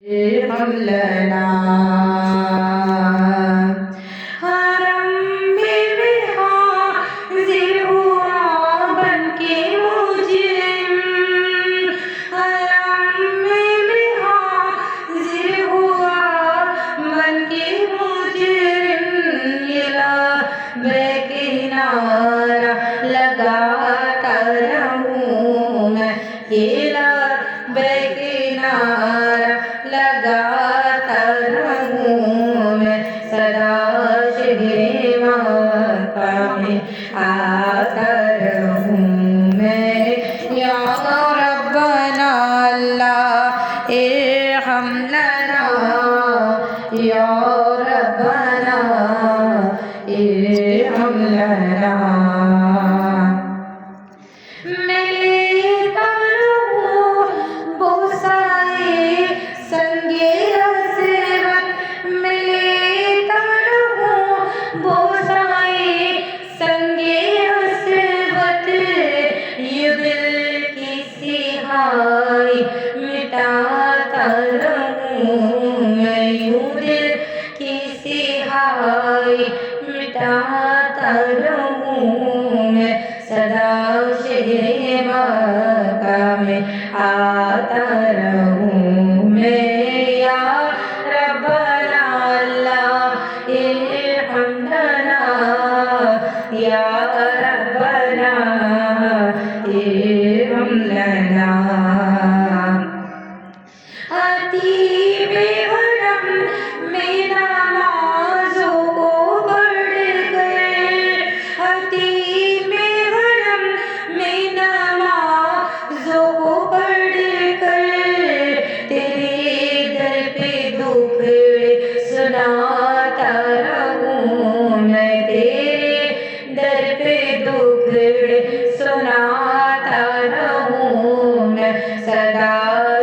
हम लना हरम में हाजिर हुआ बनके मुजरिम, हरम में हाजिर हुआ बनके मुजरिम, ये लब्बैक नारा लगाता रहूं मैं, ये लब्बैक नारा लगाता रहूं मैं, सदा शहरे मक्का में आता रहूं मैं। या रब्बना अल्लाह इरहम लना, या रब्बना इरहम लना। मिटाता रहूं मैं, यूं दिल की सिहाई मिटाता रहूं मैं, सदा शहरे मक्का में आता रहूं मैं। या रब्बना अल्लाह इरहम लना, या रब्बना इरहम लना। सुनाता रहूं मैं, तेरे दर पे दुखड़े सुनाता रहूं मैं, सदा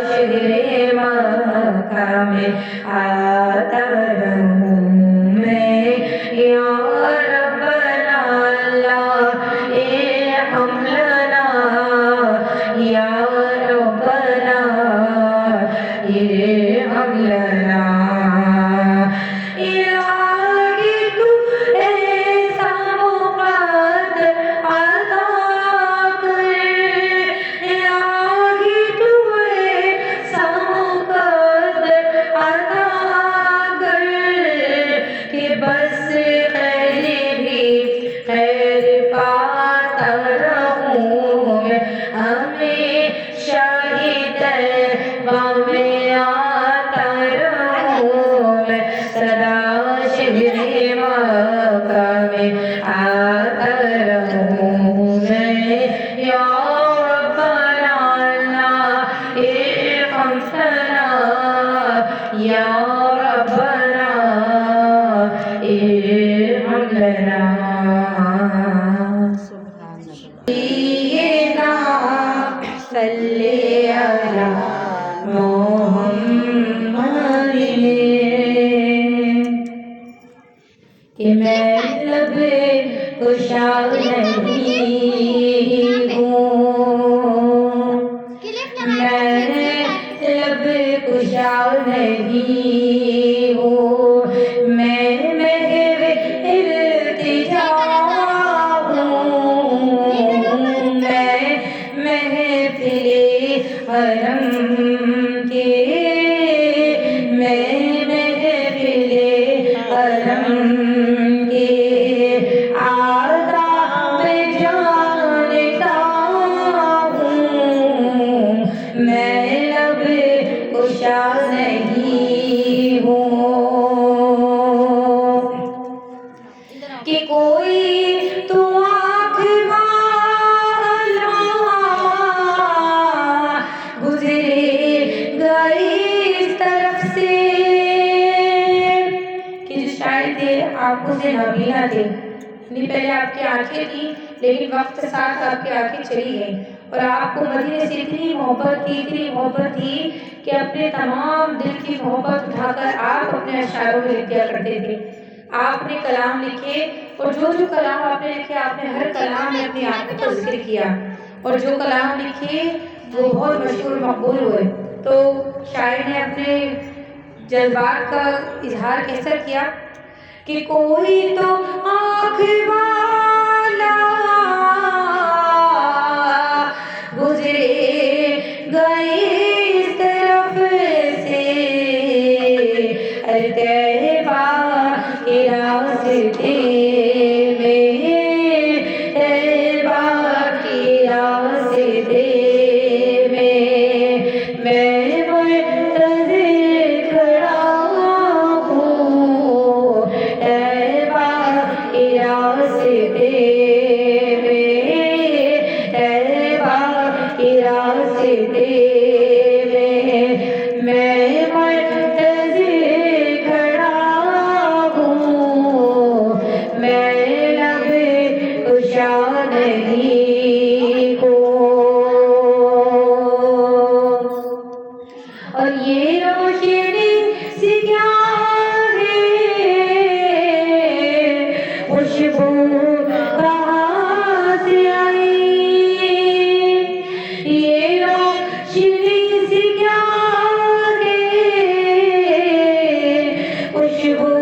शहरे मक्का में आता रहूं मैं। या रब्बना अल्लाह इरहम लना, या रब्बना इरहम लना। बस खैर भी खैर पाता रहूं मैं, हमेशा ही तौबा में आता रहूं मैं, सदा शहरे मक्का में आता रहूं मैं। या रब्बना अल्लाह इरहम लना, या रब्बना इरहम लना। सय्यिदना सल्ली अला मुहम्मद, कि मैं लब कुशा नहीं हूँ, मैं लब कुशा नहीं हूँ, मैं इल्तिजा हूँ, मैं महफिले हरम के, मैं महफिले हरम के आदाब जानता हूँ, मैं लब कुशा नहीं हूँ, कि कोई तो आँख वाला गुजरे गई इस तरफ से, कि जो शायद थे आंखों से नबीना थे, नहीं पहले आपकी आंखें थी लेकिन वक्त के साथ आपकी आंखें चली गई, और आपको मदीने से इतनी मोहब्बत थी कि अपने तमाम दिल की मोहब्बत उठाकर आप अपने अशारों में लिख दिया करते थे। आपने कलाम लिखे, और जो जो कलाम आपने लिखे आपने हर कलाम में अपनी आंखों का जिक्र किया, और जो कलाम लिखे वो बहुत मशहूर मकबूल हुए। तो शायर ने अपने जज्बात का इजहार कैसा किया कि कोई तो आँख वाला गुजरे गए इस तरफ से, तैबा के रास्ते में, तैबा के रास्ते में मैं मुंतज़िर खड़ा हूँ, तैबा के रास्ते में, तैबा के रास्ते में मैं मुंतज़िर खड़ा हूँ, मैं लब कुशा नहीं हूँ। और ये रोशनी सी क्या है, खुशबू कहाँ से आई, ये रोशनी सी क्या है, खुशबू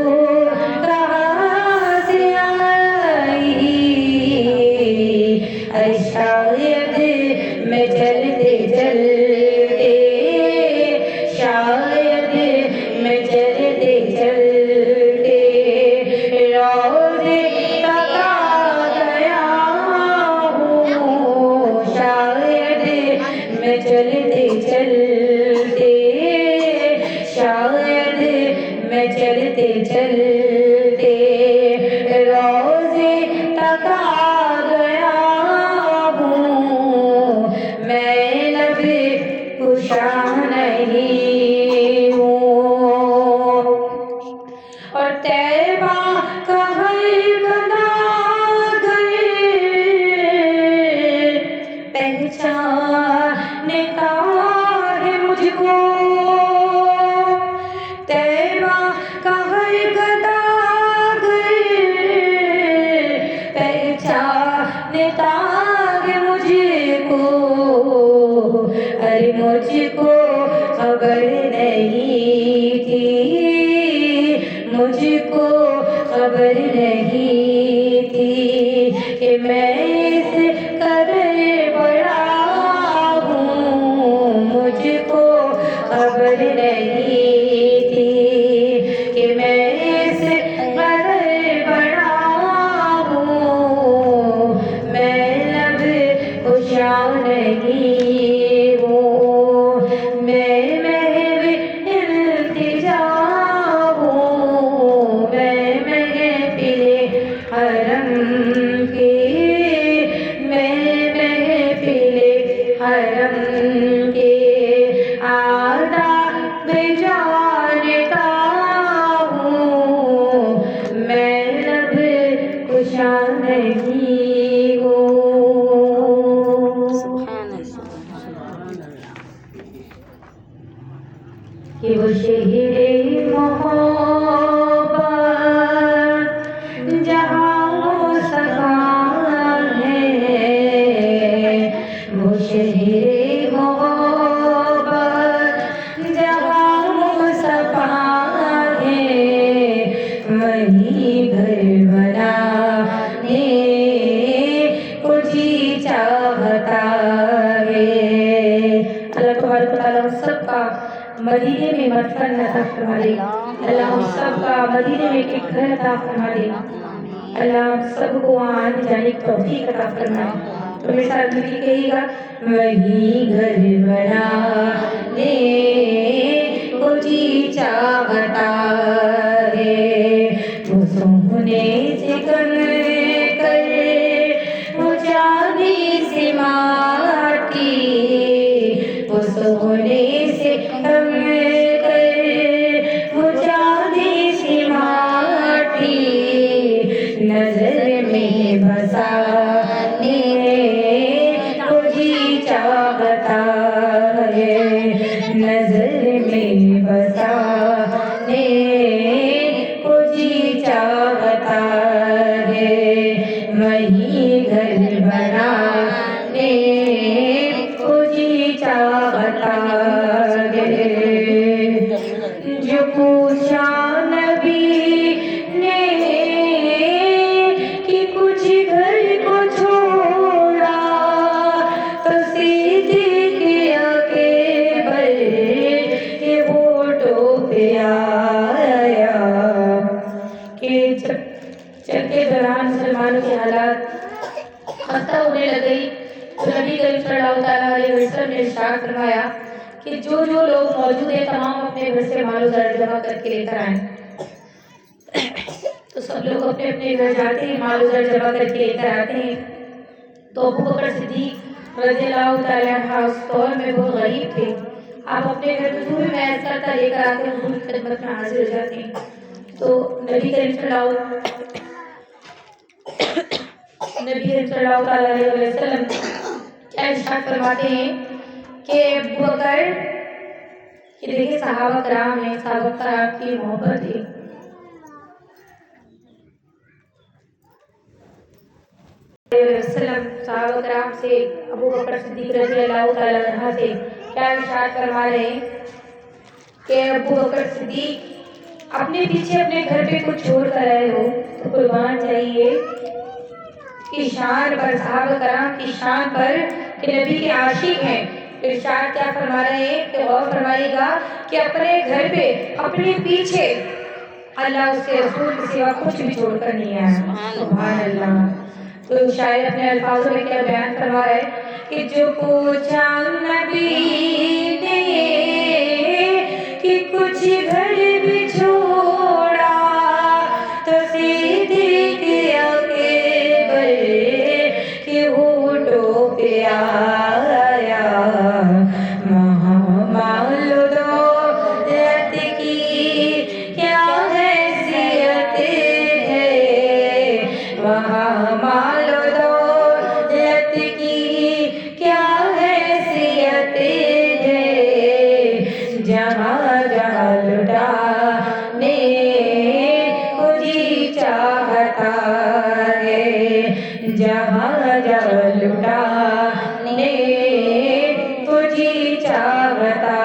कहाँ से आई, अरे शायद मैं चलते चलते, शायद मैं चलते चलते रोज़े तक आ गया हूँ, शायद मैं चलते चलते, शायद मैं चलते चलते रोज़े तक आ गया हूँ, मैं लब कुशा नहीं हूँ। और तैबा का हर कदम पहचानता है मुझको, तैबा का हर कदम पहचानता है मुझको, अरे मुझको खबर नहीं थी, मुझको खबर नहीं थी कि मैं इस कदर बड़ा हूँ, मुझको खबर नहीं थी कि मैं इस कदर बड़ा हूँ, मैं लब कुशा नहीं हूँ, मैं महव इल्तिजा हूँ, मैं महफिले हरम की, मैं महफिले हरम की आदाब जानता हूँ, मैं लब कुशा नहीं हूँ। कि वो शहरे मोहब्बत जहाँ मुस्तफा है, वो शहरे मोहब्बत जहाँ मुस्तफा है, वही घर बनाने को जी चाहता है। अल्लाह तबारक व तआला हम सबका मदीने में मदफन अता फरमा दे, अल्लाह हम सबका मदीने में एक घर अता फरमा दे, अल्लाह हम सबको आने जाने की तौफीक अता फरमाए। तो मेरे साथ मिलके कहिएगा, वही घर बनाने को जी चाहता है, वो सोने से कम करे, वो चांदी से माटी, वो सोने से कम करे, वो चांदी से माटी, नजर में बसाने को जी चाहता है, नजर में बसाने को जी चाहता है, वही घर बनाने को जी चाहता है। जो पूछा नबी ने कि कुछ घर को छोड़ा तो सिद्दीक़ अकबर के होठों पे आया कि जंग के दौरान मुसलमानों के हालात खस्ता होने लग गई। तो नबी करीम सल्लल्लाहु अलैहि वसल्लम ने इरशाद फरमाया कि जो जो लोग मौजूद हैं तमाम अपने घर से मालो ज़र जमा करके लेकर आए। तो सब लोग अपने अपने घर जाते हैं, मालो ज़र जमा करके लेकर आते हैं। तो अबू बकर सिद्दीक़ रज़ियल्लाहु तआला अन्हु उस दौर में बहुत गरीब थे। आप अपने घर में जो भी मैस करता लेकर आते हैं उनकी खिदमत में हाजिर हो जाते हैं। तो नबी करीम सल्लल्लाहु अलैहि वसल्लम क्या इरशाद फरमाते हैं कि अबू बकर, कि देखिए सहाबा कराम हैं, सहाबा कराम की मोहब्बत है। सहाबा कराम से अबू बकर सिद्दीक़ रज़ियल्लाहु तआला अन्हु से क्या इरशाद फरमा रहे हैं कि अबू बकर सिद्दीक़ अपने पीछे अपने घर पे कुछ छोड़ कर आए हो तो कुर्बान चाहिए की शान पर, सहाबा कराम की शान पर कि नबी के आशिक हैं। इरशाद क्या फरमा रहे हैं कि गौर फरमाइएगा कि अपने घर पे अपने पीछे अल्लाह उसके रसूल के सिवा कुछ भी छोड़कर नहीं आया। सुभान अल्लाह। तो शायर अपने अल्फाजों में क्या बयान फरमा रहा है कि जो पूछा नबी ने कि कुछ घर भी छोड़ा तो सिद्दीक़ अकबर के होठों पे आया। मालूम दौलत की क्या हैसियत है, वहाँ मालूम दौलत की क्या हैसियत है, जहाँ जहाँ लुटाने को जी चाहता है, जहाँ जहाँ लुटाने को जी चाहता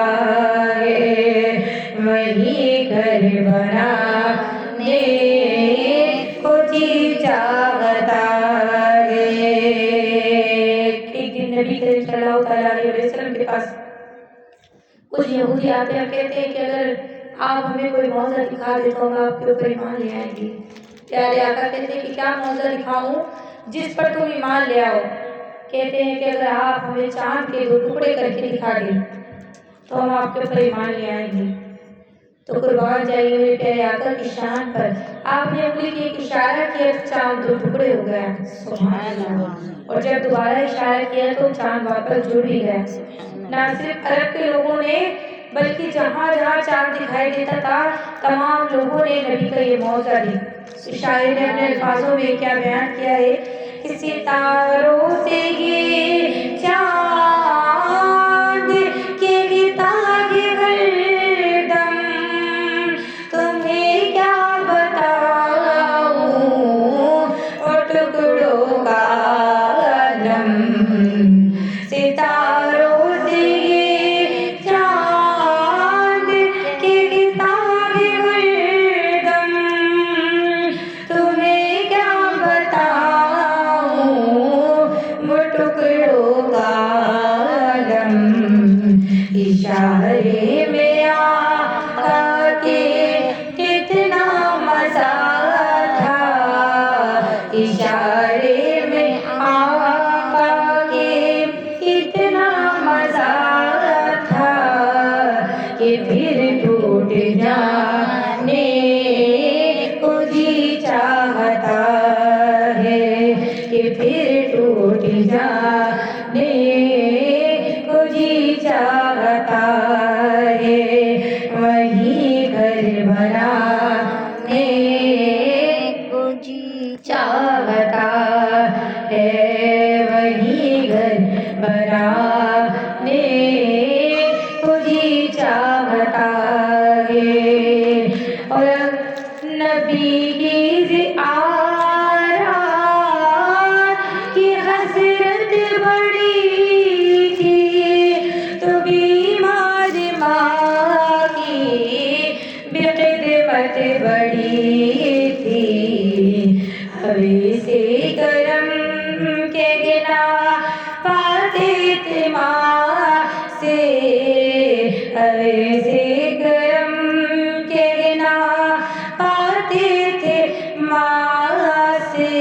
है, वही घर बनाने को जी चाहता है। एक दिन नबी करीम सल्लल्लाहु अलैहि वसल्लम के पास कुछ यहूदी आते हैं, कहते हैं कि अगर आप हमें कोई मौज़ा दिखा दे तो हम आपके ऊपर ईमान ले आएंगे। प्यारे आका कहते हैं कि क्या मौज़ा दिखाऊं जिस पर तुम ईमान ले आओ। कहते हैं कि अगर आप हमें चांद के 2 टुकड़े करके दिखा दें तो हम आपके ऊपर ईमान ले आएंगे। तो कुर्बान जाइए मेरे प्यारे आका की शान पर। आपने उंगली की एक इशारा किया तो चांद 2 टुकड़े हो गया। सुभान अल्लाह। और जब दोबारा इशारा किया तो चांद वापस जुड़ भी गया। ना सिर्फ अरब के लोगों ने बल्कि जहाँ जहाँ चांद दिखाई देता था तमाम लोगों ने नबी का ये मौज़ा देखा। शायर ने अपने अल्फाजों में क्या बयान किया है कि सितारों से ये चांद के तागे हरदम, तुम्हें क्या बताऊं और टुकड़ों का आलम। सितारों से ये चांद के तागे हरदम, तुम्हें क्या बताऊं वो टुकड़ों का आलम। इशारे में आके कितना मजा था, इशारे में आके कितना मजा था कि फिर टूट जाने को जी चाहता है, कि फिर टूट जाने को जी चाहता है, वही घर बनाने को जी चाहता है, वही घर बनाने को जी चाहता है। और नबी की आरा की हसरत बड़ी थी तो बीमार माँ की खिदमत बड़ी थी, हवे से करम के गिना पाते थे माँ से, हवे से करम के गिना पाते थे माँ से।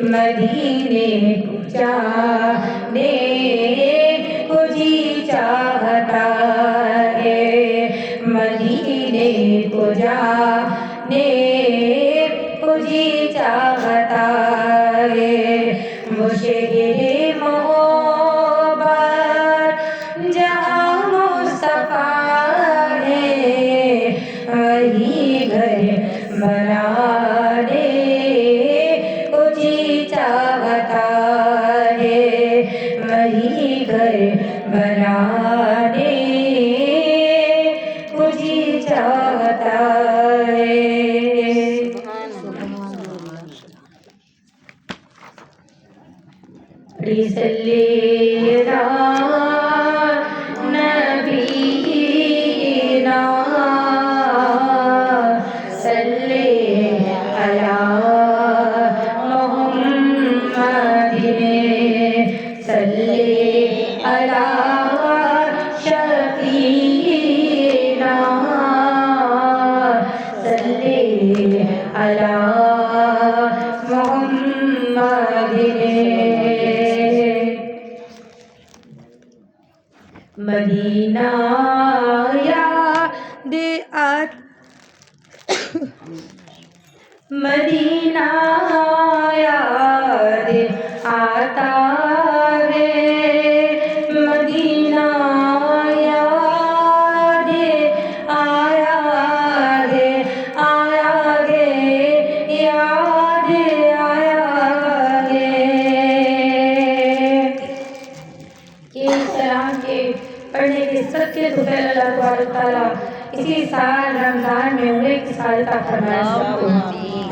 मदीने को जाने को जी चाहता है, मदीने को जाने को जी चाहता है। वो शहरे मोहब्बत जहाँ मुस्तफा है, वही घर बनाने को जी चाहता है, वही घर बनाने को जी चाहता है। सल्लेना नबीना सल्ले अला मुहम्मदिन सल्ले अला शफीना सल्ले अला मुहम्मदिन। मदीना याद मदीना याद आता है, मदीना याद आया है, आया है, याद आया है। कि इस तरह के पढ़ने के सच्चे दुफैल अल्लाह ताला इसी साल रमज़ान में उम्रे की सादत अता फरमाए।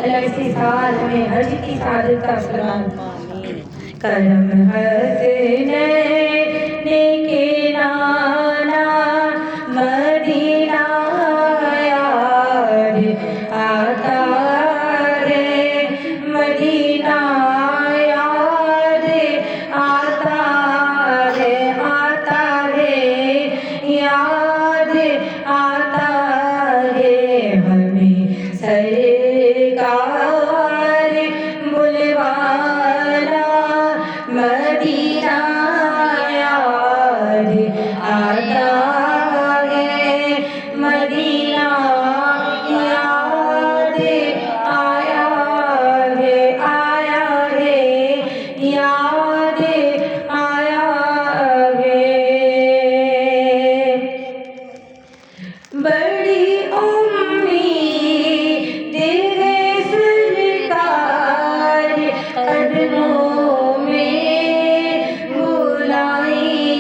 अल्लाह इसी साल हमें हज की सादत अता फरमाए। करम हसनैन के नाना मदीना याद आता है, मदीना याद आता है, आता है, याद आता है। हमें सरकार बुलवाना मदीना याद आता है, मदीना याद आया है, आया है, याद आया है। बड़ी उम्मीद है सरकार कदमों में बुलाएंगे,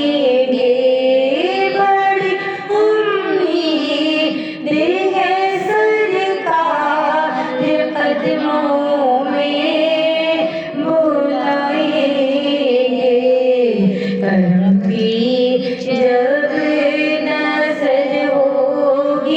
बड़ी उम्मीद है सरकार कदमों में बुलाएंगे। करम की जब नज़र होगी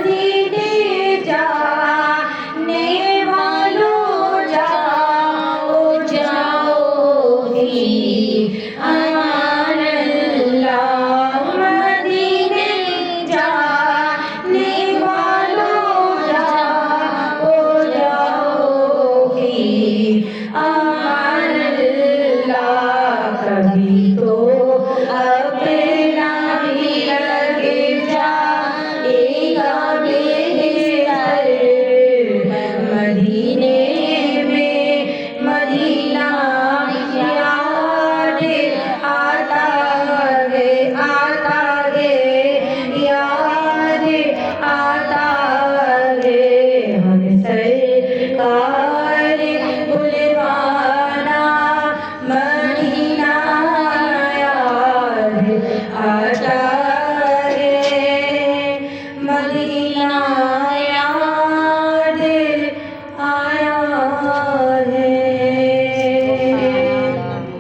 मदीने जाने वालों जाओ जाओ ही अमान अल्लाह। मदीने जाने वालों जाओ जाओ ही अमान अल्लाह। कभी तो अपना भी लगे जाएगा बेहतर। मदीने में मदीना याद आता है याद आता है। हम सरकार बुलवाना मदीना याद आता है। मदीना